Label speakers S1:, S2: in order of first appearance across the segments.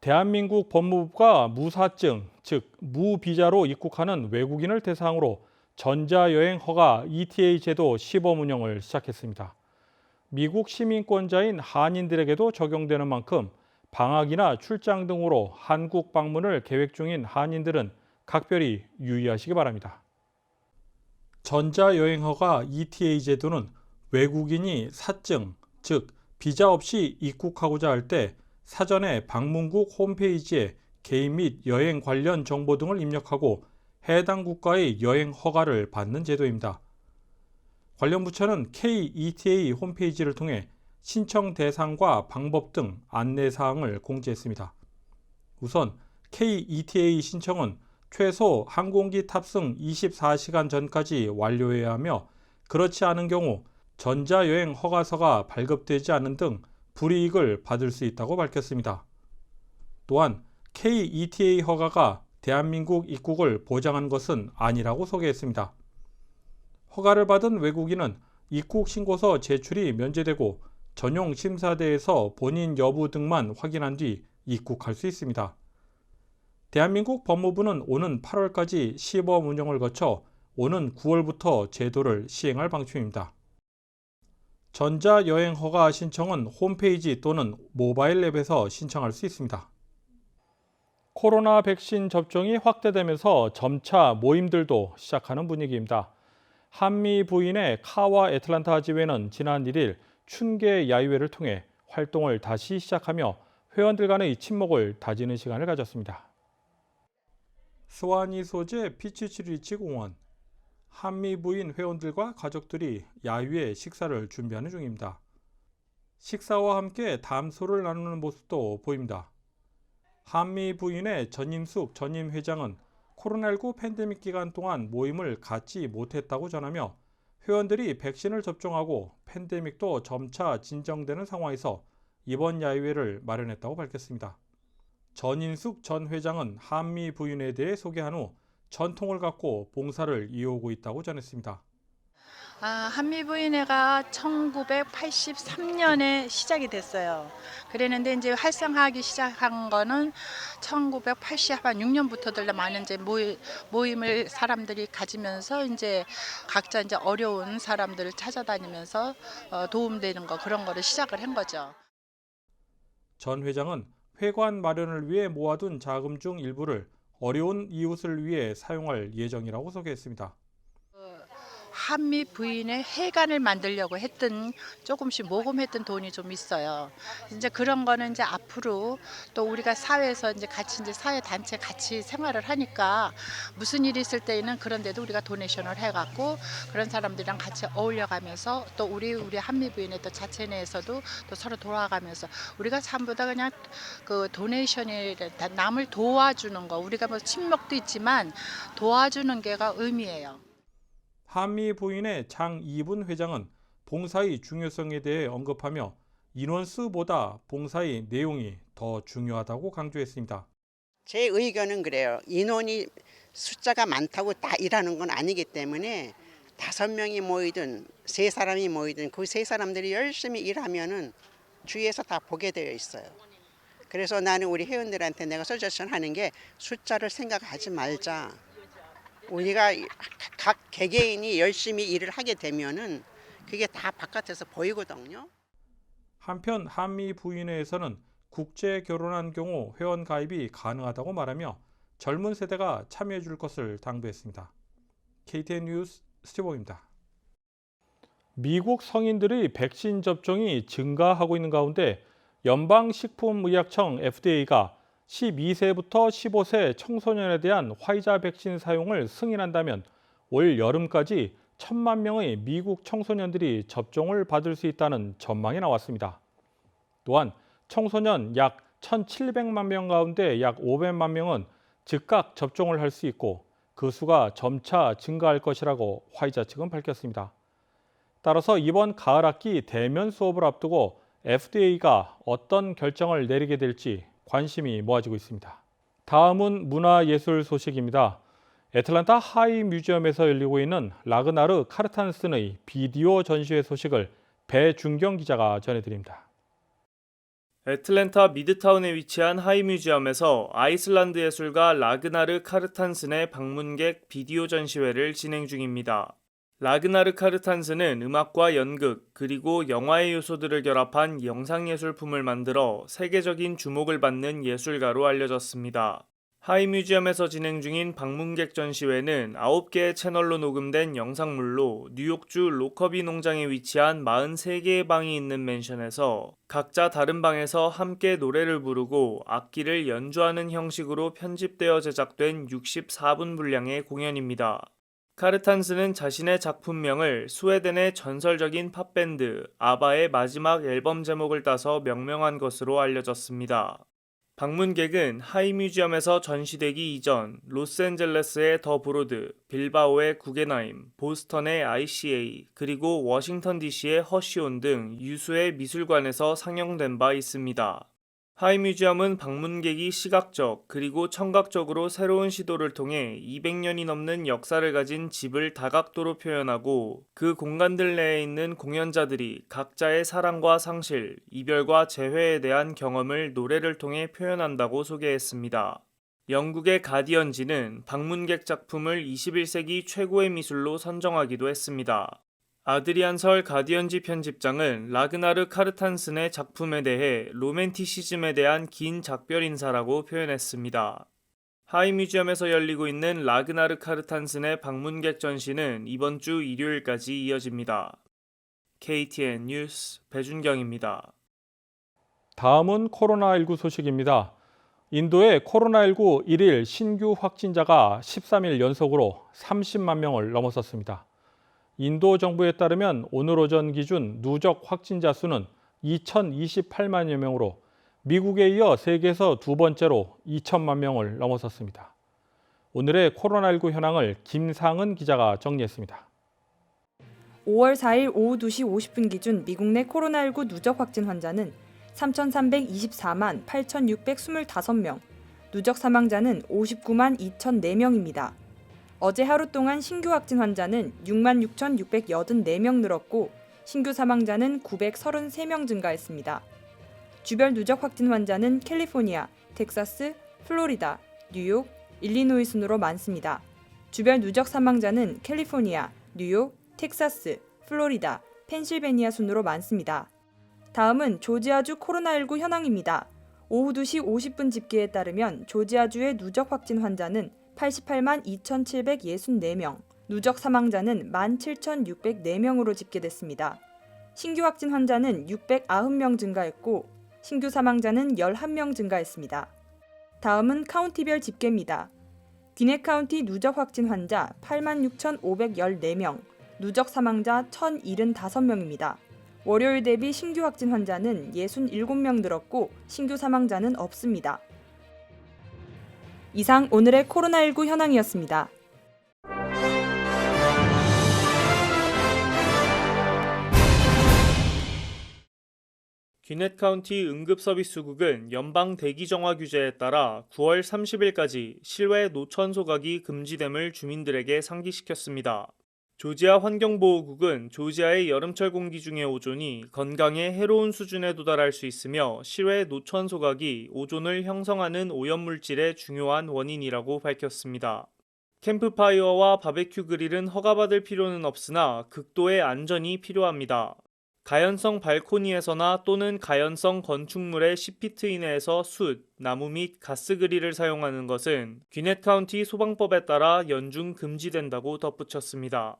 S1: 대한민국 법무부가 무사증, 즉 무비자로 입국하는 외국인을 대상으로 전자여행 허가 ETA 제도 시범 운영을 시작했습니다. 미국 시민권자인 한인들에게도 적용되는 만큼 방학이나 출장 등으로 한국 방문을 계획 중인 한인들은 각별히 유의하시기 바랍니다. 전자여행 허가 ETA 제도는 외국인이 사증, 즉 비자 없이 입국하고자 할 때 사전에 방문국 홈페이지에 개인 및 여행 관련 정보 등을 입력하고 해당 국가의 여행 허가를 받는 제도입니다. 관련 부처는 KETA 홈페이지를 통해 신청 대상과 방법 등 안내사항을 공지했습니다. 우선 KETA 신청은 최소 항공기 탑승 24시간 전까지 완료해야 하며 그렇지 않은 경우 전자여행 허가서가 발급되지 않는 등 불이익을 받을 수 있다고 밝혔습니다. 또한 KETA 허가가 대한민국 입국을 보장한 것은 아니라고 소개했습니다. 허가를 받은 외국인은 입국 신고서 제출이 면제되고 전용 심사대에서 본인 여부 등만 확인한 뒤 입국할 수 있습니다. 대한민국 법무부는 오는 8월까지 시범 운영을 거쳐 오는 9월부터 제도를 시행할 방침입니다. 전자여행 허가 신청은 홈페이지 또는 모바일 앱에서 신청할 수 있습니다. 코로나 백신 접종이 확대되면서 점차 모임들도 시작하는 분위기입니다. 한미 부인의 카와 애틀란타 지회는 지난 1일 춘계 야유회를 통해 활동을 다시 시작하며 회원들 간의 친목을 다지는 시간을 가졌습니다. 스와니 소재 피치치리치 공원. 한미 부인 회원들과 가족들이 야유회 식사를 준비하는 중입니다. 식사와 함께 담소를 나누는 모습도 보입니다. 한미 부인의 전임숙 전임 회장은 코로나19 팬데믹 기간 동안 모임을 갖지 못했다고 전하며 회원들이 백신을 접종하고 팬데믹도 점차 진정되는 상황에서 이번 야유회를 마련했다고 밝혔습니다. 전인숙 전 회장은 한미 부인에 대해 소개한 후 전통을 갖고 봉사를 이어오고 있다고 전했습니다.
S2: 한미부인회가 1983년에 시작이 됐어요. 그랬는데 이제 활성화하기 시작한 거는 1986년부터들 많은 이제 모임을 사람들이 가지면서 이제 각자 이제 어려운 사람들을 찾아다니면서 도움되는 거 그런 거를 시작을 한 거죠.
S1: 전 회장은 회관 마련을 위해 모아둔 자금 중 일부를 어려운 이웃을 위해 사용할 예정이라고 소개했습니다.
S2: 한미 부인의 회관을 만들려고 했던 조금씩 모금했던 돈이 좀 있어요. 이제 그런 거는 이제 앞으로 또 우리가 사회에서 이제 같이 이제 사회 단체 같이 생활을 하니까 무슨 일이 있을 때에는 그런 데도 우리가 도네이션을 해갖고 그런 사람들이랑 같이 어울려가면서 또 우리 한미 부인의 또 자체 내에서도 또 서로 돌아가면서 우리가 전부 다 그냥 그 도네이션이 남을 도와주는 거 우리가 뭐 친목도 있지만 도와주는 게가 의미예요.
S1: 한미 부인의 장이분 회장은 봉사의 중요성에 대해 언급하며 인원수보다 봉사의 내용이 더 중요하다고 강조했습니다.
S3: 제 의견은 그래요. 인원이 숫자가 많다고 다 일하는 건 아니기 때문에 5명이 모이든 3사람이 모이든 그 3사람들이 열심히 일하면은 주위에서 다 보게 되어 있어요. 그래서 나는 우리 회원들한테 내가 서제션 하는 게 숫자를 생각하지 말자. 우리가 각 개개인이 열심히 일을 하게 되면은 그게 다 바깥에서 보이거든요.
S1: 한편 한미 부인회에서는 국제 결혼한 경우 회원 가입이 가능하다고 말하며 젊은 세대가 참여해 줄 것을 당부했습니다. KTN 뉴스 스티브입니다. 미국 성인들의 백신 접종이 증가하고 있는 가운데 연방식품의약청 FDA가 12세부터 15세 청소년에 대한 화이자 백신 사용을 승인한다면 올 여름까지 1,000만 명의 미국 청소년들이 접종을 받을 수 있다는 전망이 나왔습니다. 또한 청소년 약 1,700만 명 가운데 약 500만 명은 즉각 접종을 할 수 있고 그 수가 점차 증가할 것이라고 화이자 측은 밝혔습니다. 따라서 이번 가을 학기 대면 수업을 앞두고 FDA가 어떤 결정을 내리게 될지 관심이 모아지고 있습니다. 다음은 문화예술 소식입니다. 애틀란타 하이 뮤지엄에서 열리고 있는 라그나르 카르탄슨의 비디오 전시회 소식을 배준경 기자가 전해드립니다.
S4: 애틀랜타 미드타운에 위치한 하이뮤지엄에서 아이슬란드 예술가 라그나르 카르탄슨의 방문객 비디오 전시회를 진행 중입니다. 라그나르 카르탄슨은 음악과 연극 그리고 영화의 요소들을 결합한 영상예술품을 만들어 세계적인 주목을 받는 예술가로 알려졌습니다. 하이뮤지엄에서 진행 중인 방문객 전시회는 9개의 채널로 녹음된 영상물로 뉴욕주 로커비 농장에 위치한 43개의 방이 있는 맨션에서 각자 다른 방에서 함께 노래를 부르고 악기를 연주하는 형식으로 편집되어 제작된 64분 분량의 공연입니다. 카르탄스는 자신의 작품명을 스웨덴의 전설적인 팝밴드 아바의 마지막 앨범 제목을 따서 명명한 것으로 알려졌습니다. 방문객은 하이뮤지엄에서 전시되기 이전 로스앤젤레스의 더 브로드, 빌바오의 구겐하임, 보스턴의 ICA, 그리고 워싱턴 DC의 허시온 등 유수의 미술관에서 상영된 바 있습니다. 하이뮤지엄은 방문객이 시각적 그리고 청각적으로 새로운 시도를 통해 200년이 넘는 역사를 가진 집을 다각도로 표현하고 그 공간들 내에 있는 공연자들이 각자의 사랑과 상실, 이별과 재회에 대한 경험을 노래를 통해 표현한다고 소개했습니다. 영국의 가디언지는 방문객 작품을 21세기 최고의 미술로 선정하기도 했습니다. 아드리안 설 가디언지 편집장은 라그나르 카르탄슨의 작품에 대해 로맨티시즘에 대한 긴 작별 인사라고 표현했습니다. 하이뮤지엄에서 열리고 있는 라그나르 카르탄슨의 방문객 전시는 이번 주 일요일까지 이어집니다. KTN 뉴스 배준경입니다.
S1: 다음은 코로나19 소식입니다. 인도의 코로나19 일일 신규 확진자가 13일 연속으로 30만 명을 넘어섰습니다. 인도 정부에 따르면 오늘 오전 기준 누적 확진자 수는 2,028만여 명으로 미국에 이어 세계에서 두 번째로 2천만 명을 넘어섰습니다. 오늘의 코로나19 현황을 김상은 기자가 정리했습니다.
S5: 5월 4일 오후 2시 50분 기준 미국 내 코로나19 누적 확진 환자는 3,324만 8,625명, 누적 사망자는 59만 2,004명입니다. 어제 하루 동안 신규 확진 환자는 6만 6,684명 늘었고 신규 사망자는 933명 증가했습니다. 주별 누적 확진 환자는 캘리포니아, 텍사스, 플로리다, 뉴욕, 일리노이 순으로 많습니다. 주별 누적 사망자는 캘리포니아, 뉴욕, 텍사스, 플로리다, 펜실베니아 순으로 많습니다. 다음은 조지아주 코로나19 현황입니다. 오후 2시 50분 집계에 따르면 조지아주의 누적 확진 환자는 88만 2,764명, 누적 사망자는 17,604명으로 집계됐습니다. 신규 확진 환자는 690명 증가했고 신규 사망자는 11명 증가했습니다. 다음은 카운티별 집계입니다. 귀넷 카운티 누적 확진 환자 86,514명, 누적 사망자 1,075명입니다. 월요일 대비 신규 확진 환자는 67명 늘었고 신규 사망자는 없습니다. 이상 오늘의 코로나19 현황이었습니다.
S4: 귀넷 카운티 응급서비스국은 연방 대기정화 규제에 따라 9월 30일까지 실외 노천 소각이 금지됨을 주민들에게 상기시켰습니다. 조지아 환경보호국은 조지아의 여름철 공기 중의 오존이 건강에 해로운 수준에 도달할 수 있으며 실외 노천 소각이 오존을 형성하는 오염물질의 중요한 원인이라고 밝혔습니다. 캠프파이어와 바베큐 그릴은 허가받을 필요는 없으나 극도의 안전이 필요합니다. 가연성 발코니에서나 또는 가연성 건축물의 10피트 이내에서 숯, 나무 및 가스 그릴을 사용하는 것은 귀넷 카운티 소방법에 따라 연중 금지된다고 덧붙였습니다.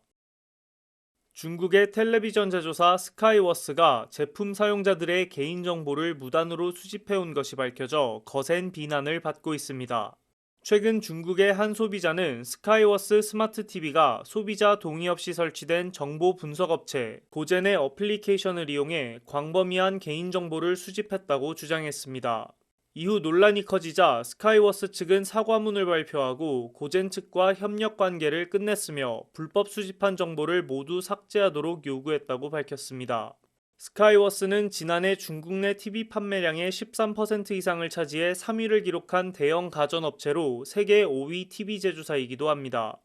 S4: 중국의 텔레비전 제조사 스카이워스가 제품 사용자들의 개인정보를 무단으로 수집해온 것이 밝혀져 거센 비난을 받고 있습니다. 최근 중국의 한 소비자는 스카이워스 스마트 TV가 소비자 동의 없이 설치된 정보 분석업체 고젠의 어플리케이션을 이용해 광범위한 개인정보를 수집했다고 주장했습니다. 이후 논란이 커지자 스카이워스 측은 사과문을 발표하고 고젠 측과 협력 관계를 끝냈으며 불법 수집한 정보를 모두 삭제하도록 요구했다고 밝혔습니다. 스카이워스는 지난해 중국 내 TV 판매량의 13% 이상을 차지해 3위를 기록한 대형 가전업체로 세계 5위 TV 제조사이기도 합니다.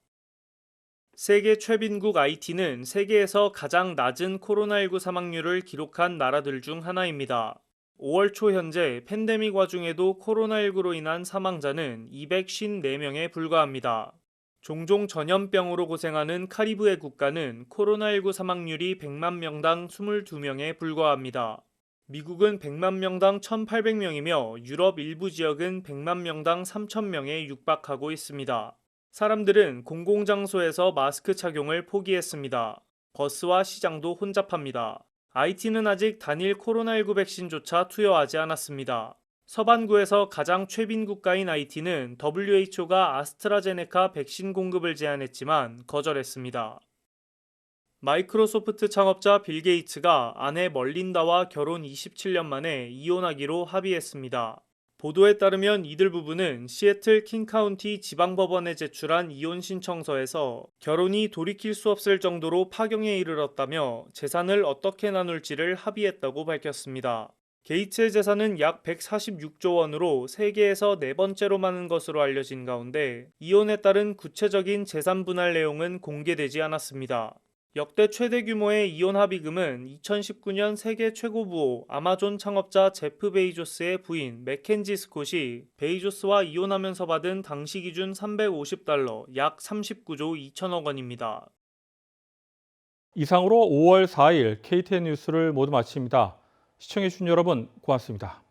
S4: 세계 최빈국 IT는 세계에서 가장 낮은 코로나19 사망률을 기록한 나라들 중 하나입니다. 5월 초 현재 팬데믹 와중에도 코로나19로 인한 사망자는 254명에 불과합니다. 종종 전염병으로 고생하는 카리브해 국가는 코로나19 사망률이 100만 명당 22명에 불과합니다. 미국은 100만 명당 1,800명이며 유럽 일부 지역은 100만 명당 3,000명에 육박하고 있습니다. 사람들은 공공장소에서 마스크 착용을 포기했습니다. 버스와 시장도 혼잡합니다. IT는 아직 단일 코로나19 백신조차 투여하지 않았습니다. 서반구에서 가장 최빈 국가인 IT는 WHO가 아스트라제네카 백신 공급을 제안했지만 거절했습니다. 마이크로소프트 창업자 빌 게이츠가 아내 멀린다와 결혼 27년 만에 이혼하기로 합의했습니다. 보도에 따르면 이들 부부는 시애틀 킹카운티 지방법원에 제출한 이혼 신청서에서 결혼이 돌이킬 수 없을 정도로 파경에 이르렀다며 재산을 어떻게 나눌지를 합의했다고 밝혔습니다. 게이츠의 재산은 약 146조 원으로 세계에서 네 번째로 많은 것으로 알려진 가운데 이혼에 따른 구체적인 재산 분할 내용은 공개되지 않았습니다. 역대 최대 규모의 이혼 합의금은 2019년 세계 최고 부호 아마존 창업자 제프 베이조스의 부인 맥켄지 스콧이 베이조스와 이혼하면서 받은 당시 기준 $350, 약 39조 2천억 원입니다.
S1: 이상으로 5월 4일 KTN 뉴스를 모두 마칩니다. 시청해주신 여러분 고맙습니다.